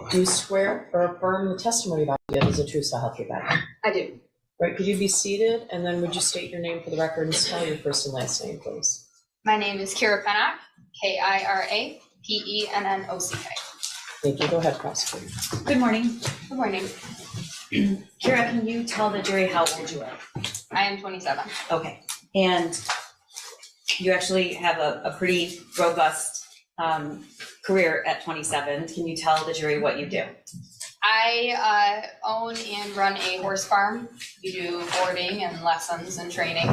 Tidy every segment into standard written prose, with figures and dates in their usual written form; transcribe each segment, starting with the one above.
Do you swear or affirm the testimony about you is the truth so help you God? I do. Right, could you be seated, and then would you state your name for the record and spell your first and last name, please? My name is Kira Pennock, Kirapennock. Thank you. Go ahead, prosecutor. Good morning. Good morning. Kira, can you tell the jury how old you are? I am 27. Okay. And you actually have a pretty robust career at 27. Can you tell the jury what you do? I own and run a horse farm. We do boarding and lessons and training.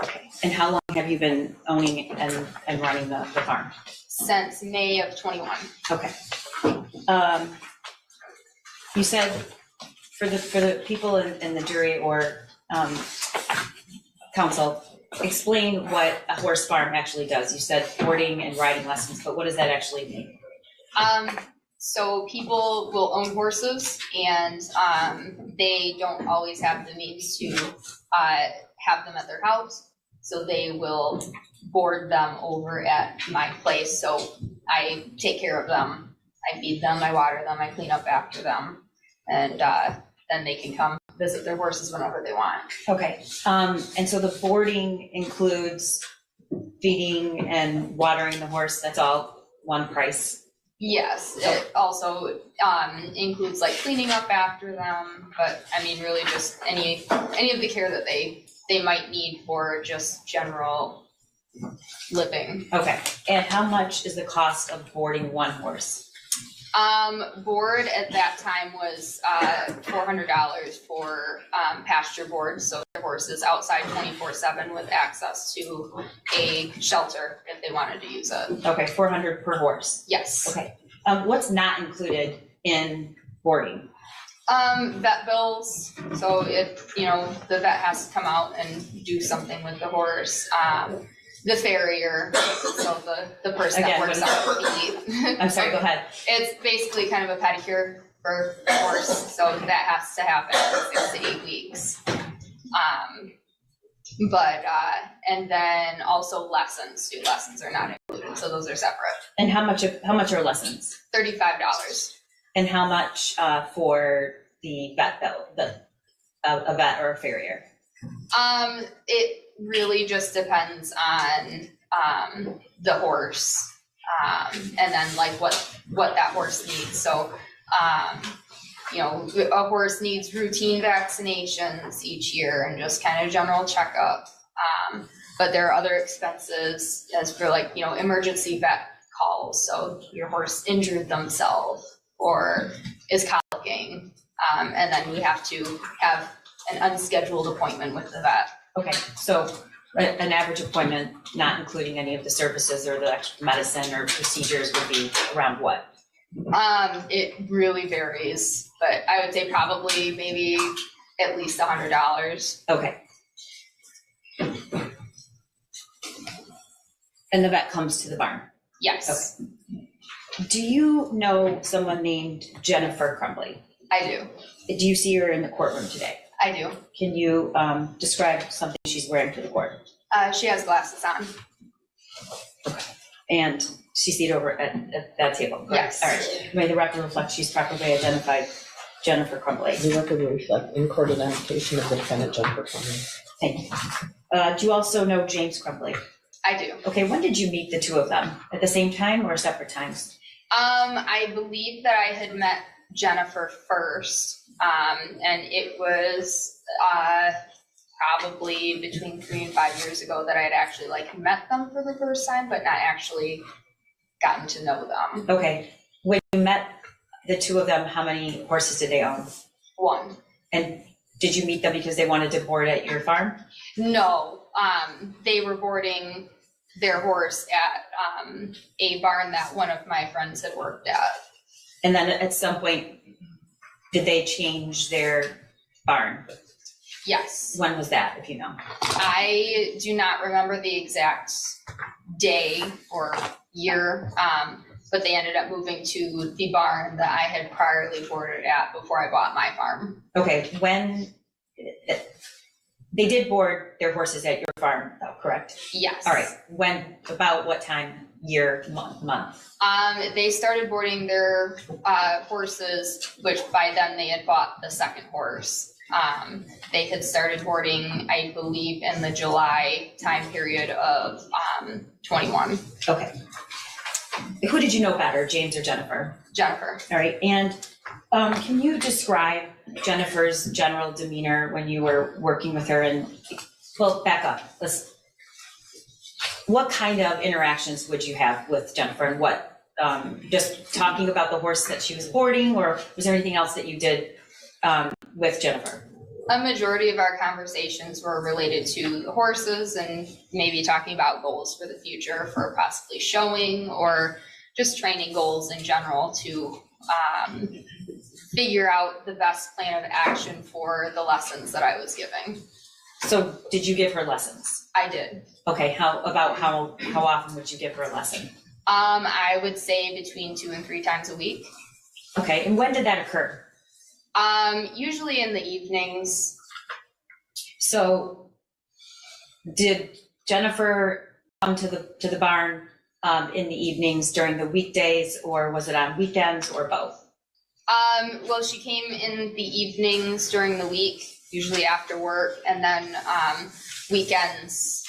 Okay. And how long have you been owning and running the farm? Since May of 21. Okay. You said for the people in the jury or counsel, explain what a horse farm actually does. You said boarding and riding lessons, but what does that actually mean? So people will own horses, and they don't always have the means to have them at their house. So they will board them over at my place. So I take care of them. I feed them, I water them, I clean up after them, and then they can come visit their horses whenever they want. Okay. And so the boarding includes feeding and watering the horse. That's all one price. Yes, it also includes like cleaning up after them, but I mean really just any of the care that they might need for just general living. Okay. And how much is the cost of boarding one horse? Board at that time was $400 for pasture board, so the horse is outside 24/7 with access to a shelter if they wanted to use it. Okay, $400 per horse. Yes. Okay. What's not included in boarding? Vet bills. So if the vet has to come out and do something with the horse. The farrier, so the person that works on the feet. I'm sorry, go ahead. It's basically kind of a pedicure for the horse, so that has to happen for 6 to 8 weeks. And then also lessons. Lessons are not included, so those are separate. And how much are lessons? $35. And how much for the vet bill, a vet or a farrier? It really just depends on the horse, and then like what that horse needs. So a horse needs routine vaccinations each year and just kind of general checkup. But there are other expenses as for like emergency vet calls. So your horse injured themselves or is colicking, and then we have to have an unscheduled appointment with the vet. Okay, so an average appointment, not including any of the services or the extra medicine or procedures, would be around what? It really varies, but I would say probably maybe at least $100. Okay. And the vet comes to the barn? Yes. Okay. Do you know someone named Jennifer Crumbley? I do. Do you see her in the courtroom today? I do. Can you describe something she's wearing to the court? She has glasses on. Okay. And she's seated over at that table, correct? Yes. All right. May the record reflect she's properly identified Jennifer Crumbley. The record will reflect in-court identification of the defendant, Jennifer Crumbley. Thank you. Do you also know James Crumbley? I do. Okay, when did you meet the two of them? At the same time or separate times? I believe that I had met Jennifer first, and it was probably between 3 and 5 years ago that I had actually met them for the first time, but not actually gotten to know them. Okay, when you met the two of them, how many horses did they own? 1. And did you meet them because they wanted to board at your farm? No, they were boarding their horse at a barn that one of my friends had worked at. And then at some point, did they change their barn? Yes. When was that, if you know? I do not remember the exact day or year, but they ended up moving to the barn that I had priorly boarded at before I bought my farm. Okay, when they did board their horses at your farm, though, correct? Yes. All right. When, about what time year, month? They started boarding their horses, which by then they had bought the second horse. They had started boarding, I believe, in the July time period of 21. Okay. Who did you know better, James or Jennifer? Jennifer. All right, and can you describe Jennifer's general demeanor when you were working with her? And, well, back up. What kind of interactions would you have with Jennifer, and what, just talking about the horse that she was boarding, or was there anything else that you did with Jennifer? A majority of our conversations were related to the horses and maybe talking about goals for the future for possibly showing, or just training goals in general to figure out the best plan of action for the lessons that I was giving. So did you give her lessons? I did. Okay, how often would you give her a lesson? I would say between 2 and 3 times a week. Okay, and when did that occur? Usually in the evenings. So did Jennifer come to the barn in the evenings during the weekdays, or was it on weekends, or both? Well, she came in the evenings during the week, usually after work, and then weekends,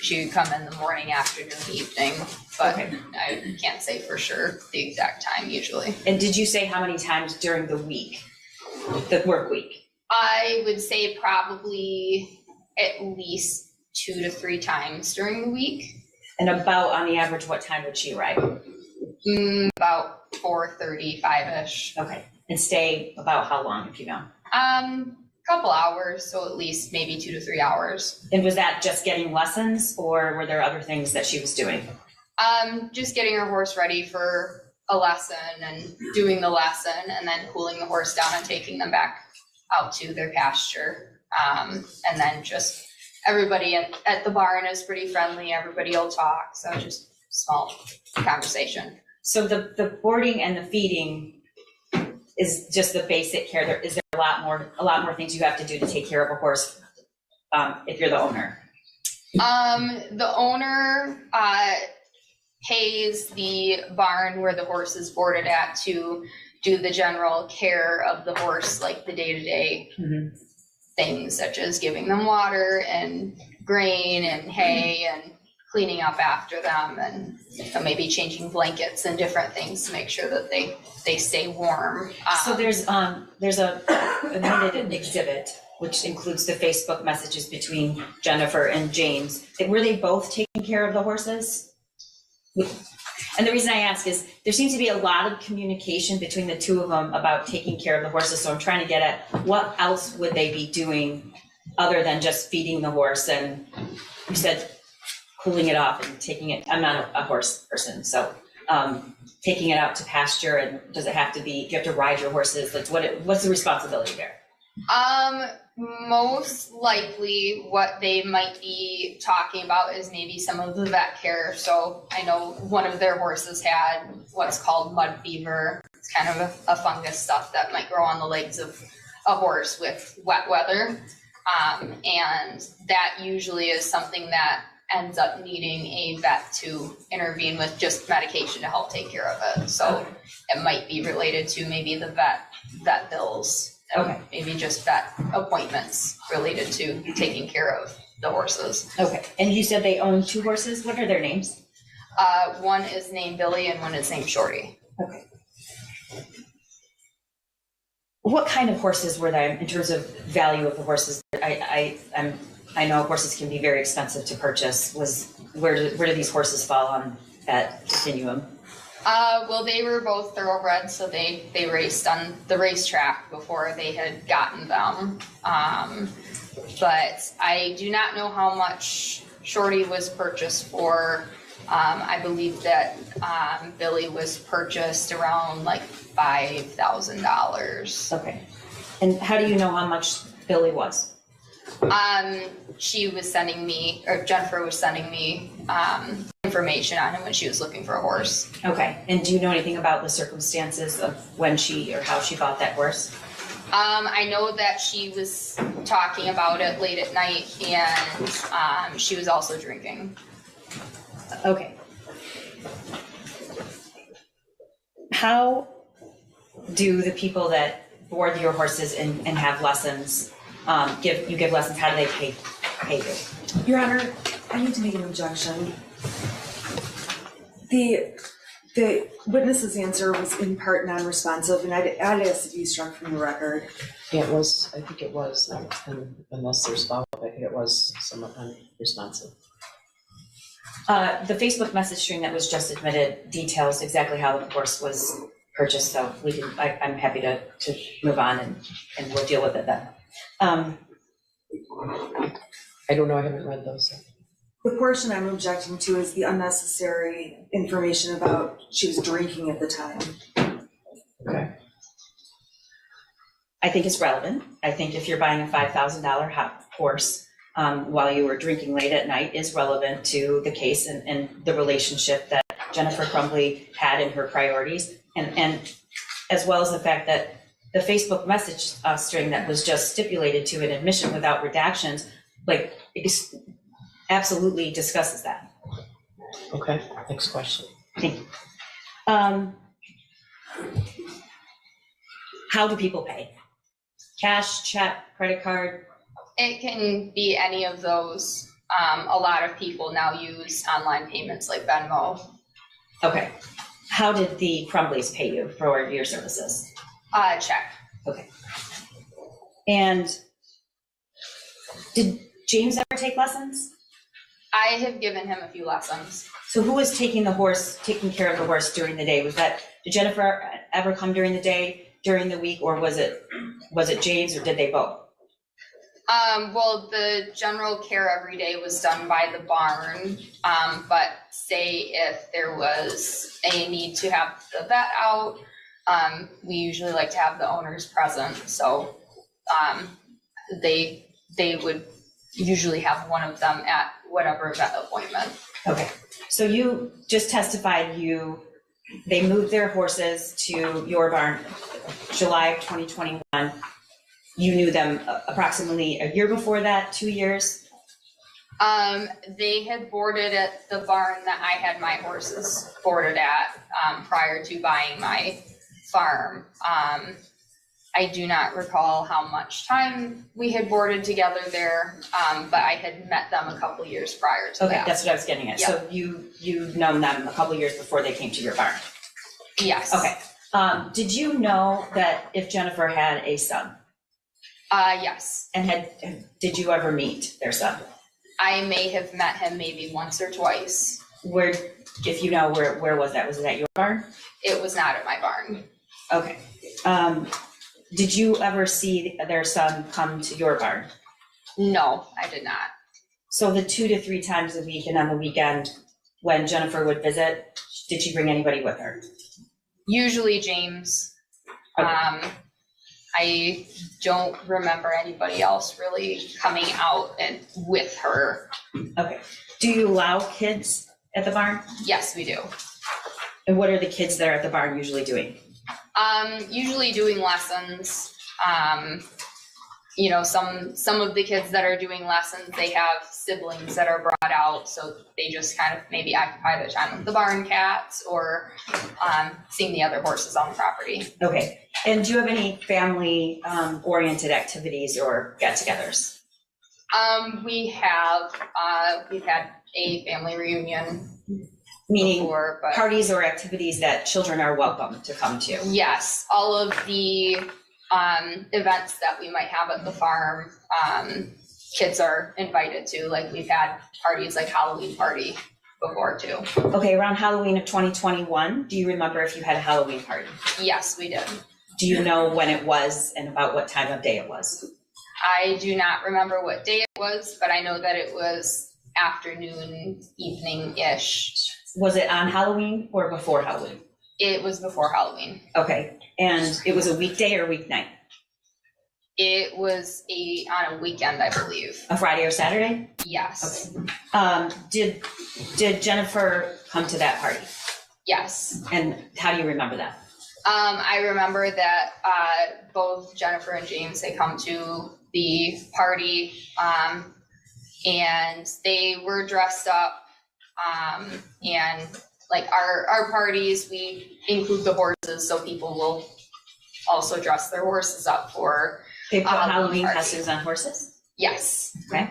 she would come in the morning, afternoon, evening, but Okay. I can't say for sure the exact time usually. And did you say how many times during the week, the work week? I would say probably at least 2 to 3 times during the week. And about, on the average, what time would she arrive? About 4:35-ish. Okay, and stay about how long, if you know? Couple hours, so at least maybe 2 to 3 hours. And was that just getting lessons, or were there other things that she was doing? Just getting her horse ready for a lesson and doing the lesson, and then cooling the horse down and taking them back out to their pasture. And then just everybody at the barn is pretty friendly. Everybody will talk, so just small conversation. So the boarding and the feeding is just the basic care. Is there a lot more things you have to do to take care of a horse if you're the owner? The owner pays the barn where the horse is boarded at to do the general care of the horse, like the day-to-day things such as giving them water and grain and hay and cleaning up after them, and maybe changing blankets and different things to make sure that they stay warm. So there's a minute exhibit, which includes the Facebook messages between Jennifer and James. Were they both taking care of the horses? And the reason I ask is there seems to be a lot of communication between the two of them about taking care of the horses. So I'm trying to get at what else would they be doing other than just feeding the horse, and you said cooling it off and taking it. I'm not a horse person, so taking it out to pasture, and does it have to be, do you have to ride your horses? Like what's the responsibility there? Most likely what they might be talking about is maybe some of the vet care. So I know one of their horses had what's called mud fever. It's kind of a fungus stuff that might grow on the legs of a horse with wet weather. And that usually is something that ends up needing a vet to intervene with just medication to help take care of it. So it might be related to maybe the vet bills. Okay. Maybe just vet appointments related to taking care of the horses. Okay, and you said they own 2 horses. What are their names? One is named Billy and one is named Shorty. Okay. What kind of horses were they in terms of value of the horses? I know horses can be very expensive to purchase. Where do these horses fall on that continuum? Well, they were both thoroughbreds, so they raced on the racetrack before they had gotten them. But I do not know how much Shorty was purchased for. I believe that Billy was purchased around like $5,000. Okay. And how do you know how much Billy was? She was sending me, or Jennifer was sending me information on him when she was looking for a horse. Okay. And do you know anything about the circumstances of when she or how she bought that horse? I know that she was talking about it late at night, and she was also drinking. Okay. how do the people that board your horses and have lessons, give lessons, how do they pay you? Your Honor, I need to make an objection. The witness's answer was in part non-responsive, and I'd ask it to be struck from the record. Yeah, it was, I think it was, unless there's follow-up, I think it was somewhat unresponsive. The Facebook message string that was just admitted details exactly how the horse was purchased, so I'm happy to move on and we'll deal with it then. I don't know, I haven't read those yet. The portion I'm objecting to is the unnecessary information about she was drinking at the time. Okay. I think it's relevant. I think if you're buying a $5,000 horse while you were drinking late at night is relevant to the case and the relationship that Jennifer Crumbley had in her priorities, and as well as the fact that the Facebook message string that was just stipulated to an admission without redactions, like, absolutely discusses that. Okay, next question. Thank you. How do people pay? Cash, check, credit card? It can be any of those. A lot of people now use online payments like Venmo. Okay. How did the Crumbleys pay you for your services? Check. Okay. And did James ever take lessons? I have given him a few lessons. So who was taking care of the horse during the day? Did Jennifer ever come during the day, during the week, or was it James, or did they both? Well, the general care every day was done by the barn, but say if there was a need to have the vet out, we usually like to have the owners present, so they would usually have one of them at whatever vet appointment. Okay, so you just testified they moved their horses to your barn July of 2021. You knew them approximately a year before that, 2 years? They had boarded at the barn that I had my horses boarded at prior to buying my farm. I do not recall how much time we had boarded together there, but I had met them a couple years prior to that. Okay, that's what I was getting at. Yeah. So you've known them a couple years before they came to your barn? Yes. Okay. Did you know that if Jennifer had a son? Yes. And did you ever meet their son? I may have met him maybe once or twice. Where, if you know, where was that? Was it at your barn? It was not at my barn. Okay. Did you ever see their son come to your barn? No, I did not. So the 2 to 3 times a week and on the weekend when Jennifer would visit, did she bring anybody with her? Usually James. Okay. I don't remember anybody else really coming out and with her. Okay. Do you allow kids at the barn? Yes, we do. And what are the kids there at the barn usually doing? Usually doing lessons. Some of the kids that are doing lessons, they have siblings that are brought out, so they just kind of maybe occupy their time with the barn cats or seeing the other horses on the property. Okay. And do you have any family oriented activities or get-togethers? We've had a family reunion. Meaning before, but parties or activities that children are welcome to come to? yes, all of the events that we might have at the farm, kids are invited to. Like we've had parties like Halloween party before too. Okay, around Halloween of 2021, do you remember if you had a Halloween party? Yes, we did. Do you know when it was and about what time of day it was? I do not remember what day it was, but I know that it was afternoon, evening-ish. Was it on Halloween or before Halloween? It was before Halloween. Okay, and it was a weekday or weeknight? It was on a weekend, I believe. A Friday or Saturday? Yes. Okay. Did Jennifer come to that party? Yes. And how do you remember that? I remember that both Jennifer and James had come to the party, and they were dressed up, and like our parties, we include the horses, so people will also dress their horses up for, They put Halloween party. costumes on horses? yes. Okay,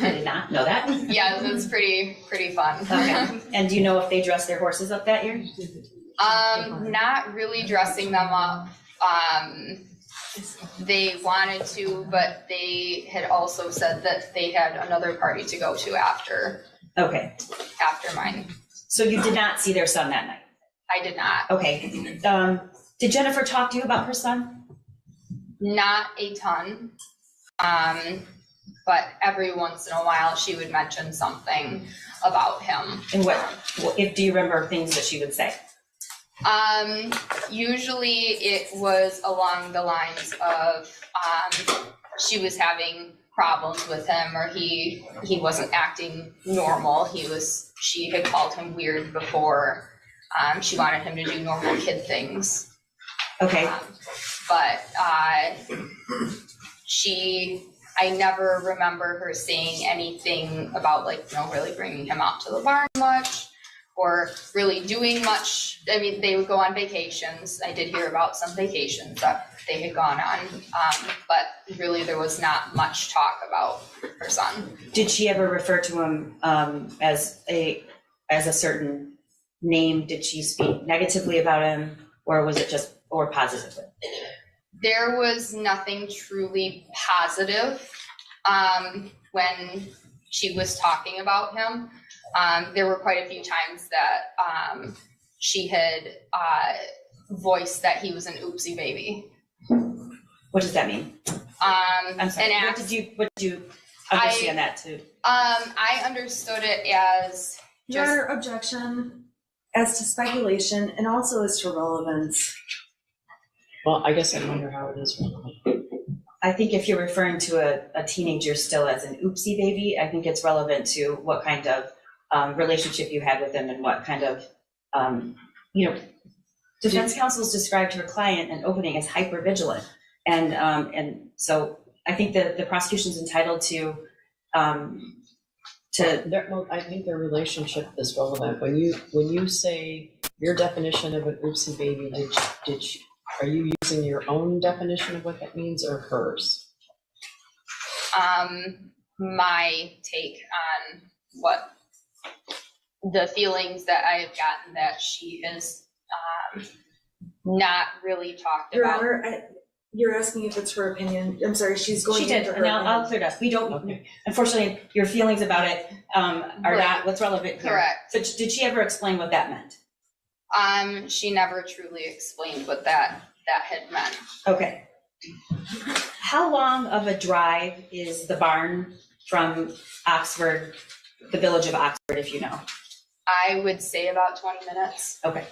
I did not know that. Yeah, it's pretty fun. Okay, and do you know if they dressed their horses up that year? Not really dressing them up. They wanted to, but they had also said that they had another party to go to after Okay, mine. so you did not see their son that night? I did not. Okay, did Jennifer talk to you about her son? Not a ton. But every once in a while she would mention something about him. And do you remember things that she would say? Usually it was along the lines of, she was having problems with him, or he wasn't acting normal. She had called him weird before. She wanted him to do normal kid things. Okay, But I never remember her saying anything about really bringing him out to the barn much or really doing much. I mean, they would go on vacations. I did hear about some vacations that they had gone on, but really there was not much talk about her son. did she ever refer to him as a certain name? Did she speak negatively about him, or was it just, or positively? There was nothing truly positive when she was talking about him. There were quite a few times that she had voiced that he was an oopsie baby. What does that mean? I'm sorry, what did you understand that too? I understood it as just Your objection as to speculation and also as to relevance. Well, I guess I wonder how it is relevant. I think if you're referring to a teenager still as an oopsie baby, I think it's relevant to what kind of relationship you had with them and what kind of, defense counsels described her client and opening as hypervigilant. And so I think that the prosecution's entitled to. I think their relationship is relevant. When you say your definition of an oopsie baby, are you using your own definition of what that means or hers? my take on what the feelings that I've gotten that she has not really talked Your about. Honor, you're asking if it's her opinion. I'm sorry, she's going She did, into her and I'll opinion. clear it up. We don't, Okay. unfortunately, your feelings about it are Right. not what's relevant here. Correct. So did she ever explain what that meant? She never truly explained what that had meant. Okay. How long of a drive is the barn from Oxford, the village of Oxford, if you know? I would say about 20 minutes. Okay.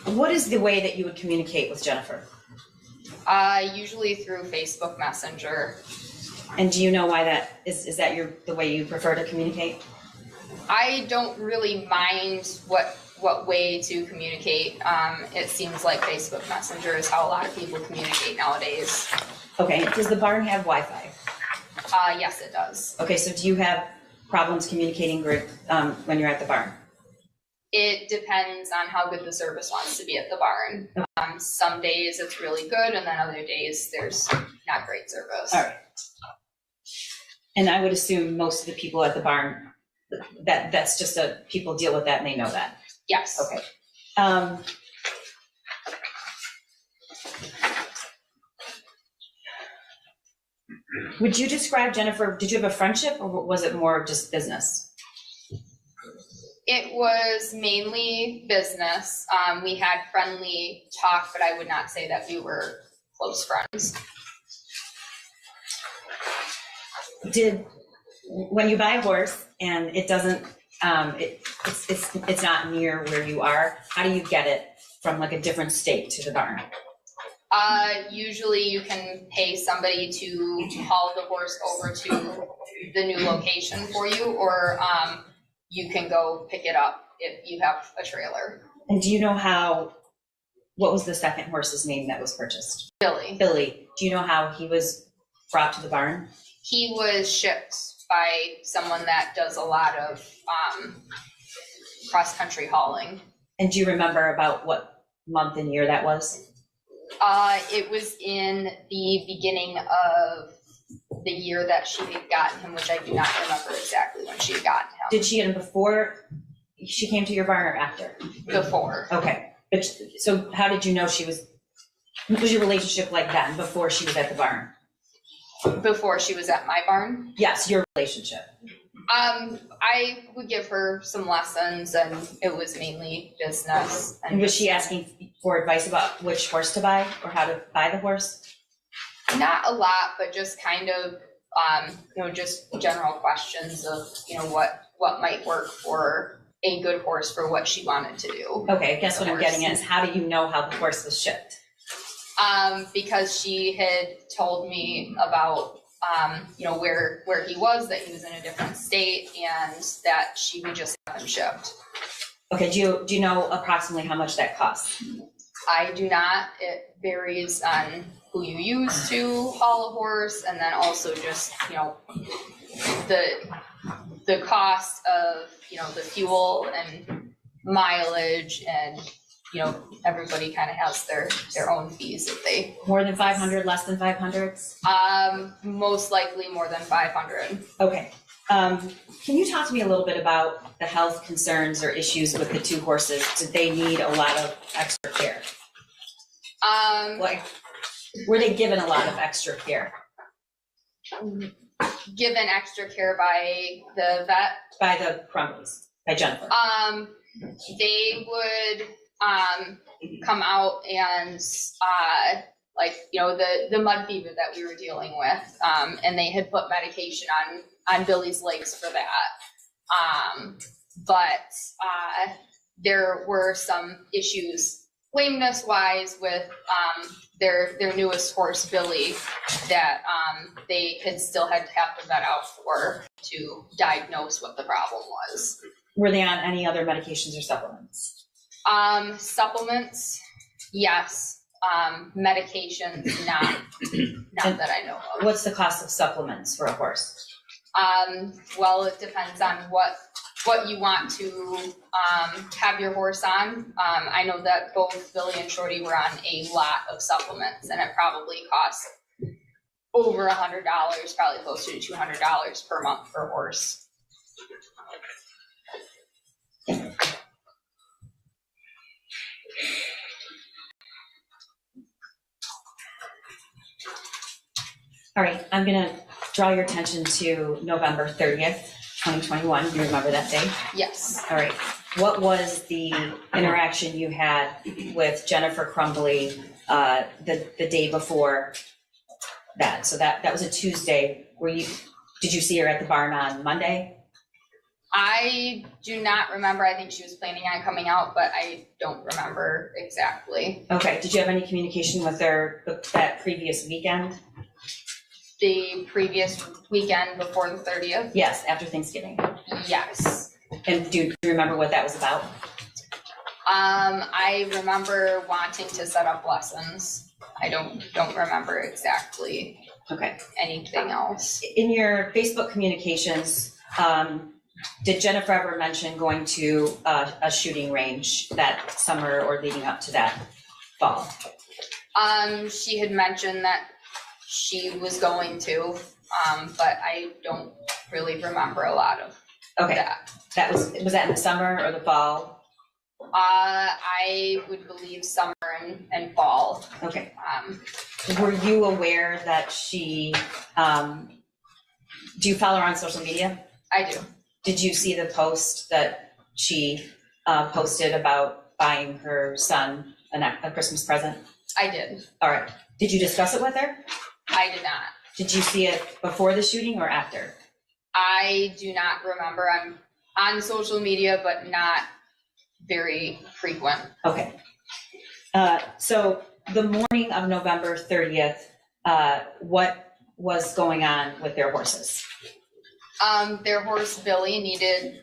What is the way that you would communicate with Jennifer? Usually through Facebook Messenger. And do you know why that is that the way you prefer to communicate? I don't really mind what way to communicate. It seems like Facebook Messenger is how a lot of people communicate nowadays. Okay, does the barn have Wi-Fi? Yes, it does. Okay, so do you have problems communicating when you're at the barn? It depends on how good the service wants to be at the barn. Some days it's really good, and then other days there's not great service. All right. And I would assume most of the people at the barn, that's just people deal with that and they know that. Yes. Okay. Would you describe Jennifer, did you have a friendship or was it more just business? It was mainly business. We had friendly talk, but I would not say that we were close friends. When you buy a horse and it doesn't, it's not near where you are, how do you get it from like a different state to the barn? Usually you can pay somebody to haul the horse over to the new location for you, or you can go pick it up if you have a trailer. And do you know what was the second horse's name that was purchased? Billy. Billy. Do you know how he was brought to the barn? He was shipped by someone that does a lot of cross-country hauling. And do you remember about what month and year that was? It was in the beginning of the year that she had gotten him, which I do not remember exactly when she had gotten him. Did she get him before she came to your barn or after? Before. Okay. But, so how did you know what was your relationship like then, before she was at the barn? Before she was at my barn? Yes, your relationship. I would give her some lessons, and it was mainly business. And was she asking for advice about which horse to buy or how to buy the horse? Not a lot, but just kind of, just general questions of, what might work for a good horse for what she wanted to do. Okay, I guess what I'm getting at is, how do you know how the horse was shipped? Because she had told me about, where he was, that he was in a different state, and that she would just have him shipped. Okay, do you know approximately how much that costs? I do not. It varies on who you use to haul a horse, and then also just, the cost of, the fuel and mileage, and, everybody kind of has their own fees that they. More than 500, less than 500? Most likely more than 500. Okay. Can you talk to me a little bit about the health concerns or issues with the two horses? Did they need a lot of extra care? Were they given a lot of extra care? Given extra care by the vet? By the Crumbleys, by Jennifer. They would come out and the mud fever that we were dealing with, and they had put medication on Billy's legs for that. But there were some issues lameness wise with their newest horse, Billy, that they had still had to have the vet out for to diagnose what the problem was. Were they on any other medications or supplements? Supplements, yes. Medications, not that I know of. What's the cost of supplements for a horse? Well, it depends on what you want to have your horse on. I know that both Billy and Shorty were on a lot of supplements, and it probably costs over $100, probably closer to $200 per month per horse. All right, I'm gonna draw your attention to November 30th, 2021. Do you remember that day? Yes. All right. What was the interaction you had with Jennifer Crumbley the day before that? So that was a Tuesday. Did you see her at the barn on Monday? I do not remember. I think she was planning on coming out, but I don't remember exactly. Okay. Did you have any communication with her that previous weekend? The previous weekend before the 30th? Yes, after Thanksgiving. Yes. And do you remember what that was about? I remember wanting to set up lessons. I don't remember exactly anything else. In your Facebook communications, did Jennifer ever mention going to a shooting range that summer or leading up to that fall? She had mentioned that she was going to, but I don't really remember a lot of that. Was that in the summer or the fall? I would believe summer and fall. Okay. Were you aware that she, do you follow her on social media? I do. Did you see the post that she posted about buying her son a Christmas present? I did. All right. Did you discuss it with her? I did not. Did you see it before the shooting or after? I do not remember. I'm on social media, but not very frequent. Okay. So the morning of November 30th, what was going on with their horses? Their horse, Billy, needed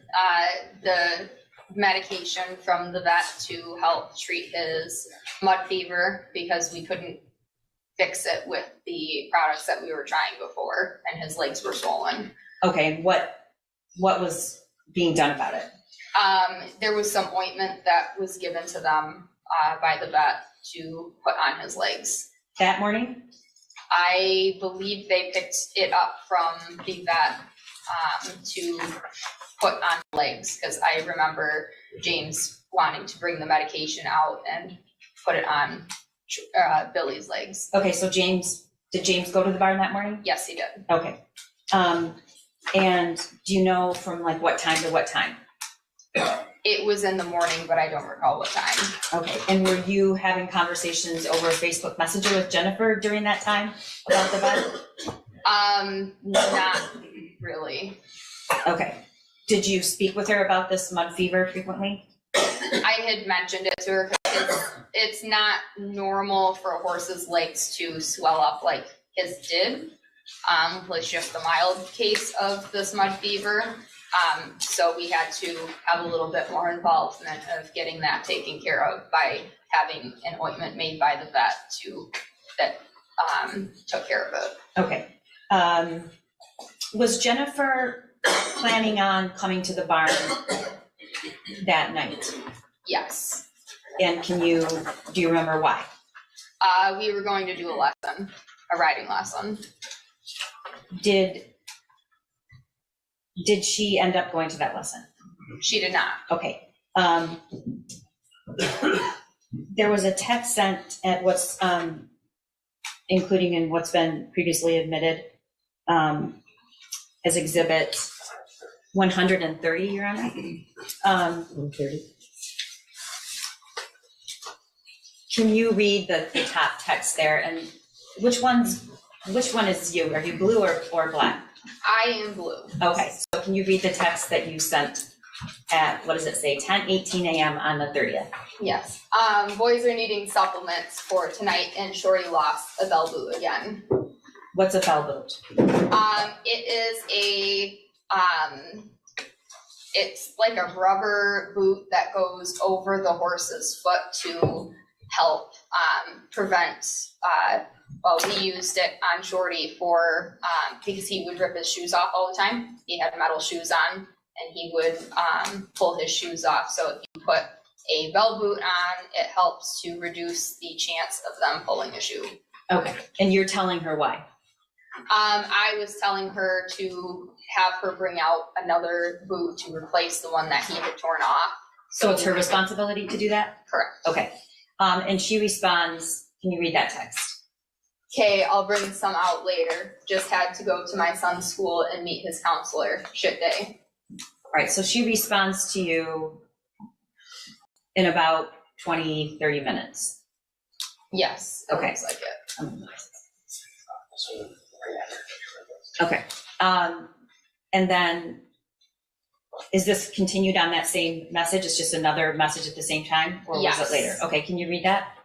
the medication from the vet to help treat his mud fever because we couldn't fix it with the products that we were trying before, and his legs were swollen. Okay, and what was being done about it? There was some ointment that was given to them by the vet to put on his legs. That morning? I believe they picked it up from the vet to put on legs, because I remember James wanting to bring the medication out and put it on Billy's legs. Okay, so did James go to the barn that morning? Yes, he did. Okay. And do you know from like what time to what time? It was in the morning, but I don't recall what time. Okay, and were you having conversations over Facebook Messenger with Jennifer during that time about the vet? Not really. Okay. Did you speak with her about this mud fever frequently? I had mentioned it to her because it's not normal for a horse's legs to swell up like his did. Was just a mild case of this mud fever. So we had to have a little bit more involvement of getting that taken care of by having an ointment made by the vet that took care of it. Okay. Was Jennifer planning on coming to the barn that night? Yes. And do you remember why? We were going to do a riding lesson. Did she end up going to that lesson? She did not. Okay. There was a text sent at what's, including in what's been previously admitted as exhibit 130, Your Honor. 130. Can you read the top text there, and which one is you? Are you blue or black? I am blue. Okay, so can you read the text that you sent at, what does it say, 10:18 a.m. on the 30th? Yes. Boys are needing supplements for tonight, and Shorty lost a bell boot again. What's a fell boot? It is it's like a rubber boot that goes over the horse's foot to help prevent, we used it on Shorty for, because he would rip his shoes off all the time. He had metal shoes on, and he would pull his shoes off. So if you put a bell boot on, it helps to reduce the chance of them pulling a shoe. Okay, and you're telling her why? I was telling her to have her bring out another boot to replace the one that he had torn off. So it's her responsibility to do that? Correct. Okay. And she responds, can you read that text? Okay, I'll bring some out later. Just had to go to my son's school and meet his counselor. Shit day. All right, so she responds to you in about 20, 30 minutes. Yes, it looks like it. Okay. And then, is this continued on that same message? It's just another message at the same time? Or was Yes. it later? Okay, can you read that?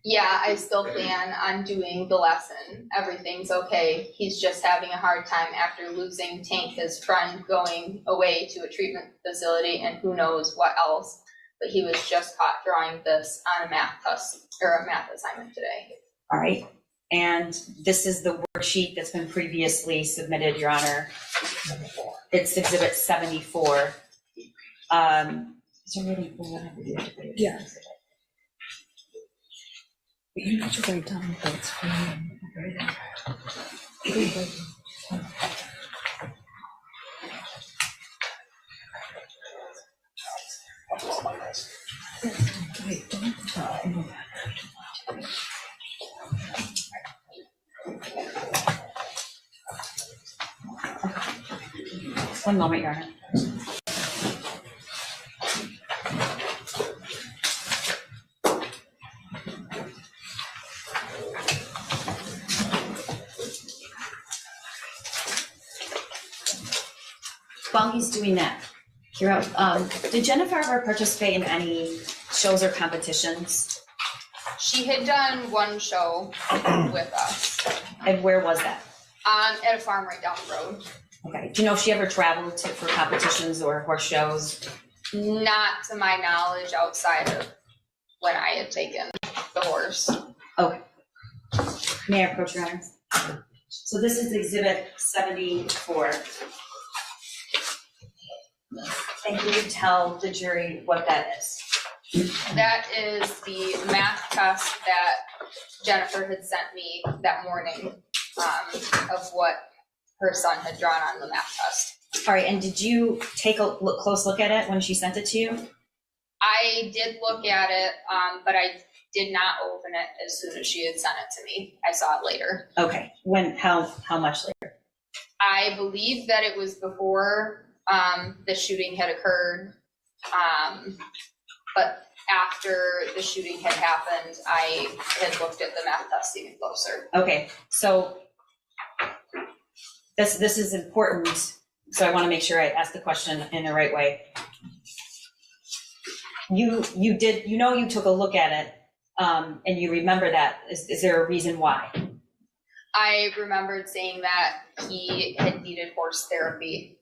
Yeah, I still plan on doing the lesson. Everything's okay. He's just having a hard time after losing Tank, his friend, going away to a treatment facility, and who knows what else. But he was just caught drawing this on a math assignment today. All right. And this is the worksheet that's been previously submitted, Your Honor. It's exhibit 74. Is there really what have we do to do? Yeah. You need to write down what's going One moment, Your Honor. While he's doing that, Kira, did Jennifer ever participate in any shows or competitions? She had done one show with us And where was that? at a farm right down the road. Okay. Do you know if she ever traveled for competitions or horse shows? Not to my knowledge outside of when I had taken the horse. Okay. May I approach, Your Honor? So this is exhibit 74. And can you tell the jury what that is? That is the math test that Jennifer had sent me that morning, of what her son had drawn on the math test. All right, and did you take a close look at it when she sent it to you? I did look at it, but I did not open it as soon as she had sent it to me. I saw it later. Okay, how much later? I believe that it was before the shooting had occurred, but after the shooting had happened, I had looked at the math test even closer. Okay, so this is important, so I want to make sure I ask the question in the right way. You took a look at it, and you remember that. Is there a reason why? I remembered saying that he had needed horse therapy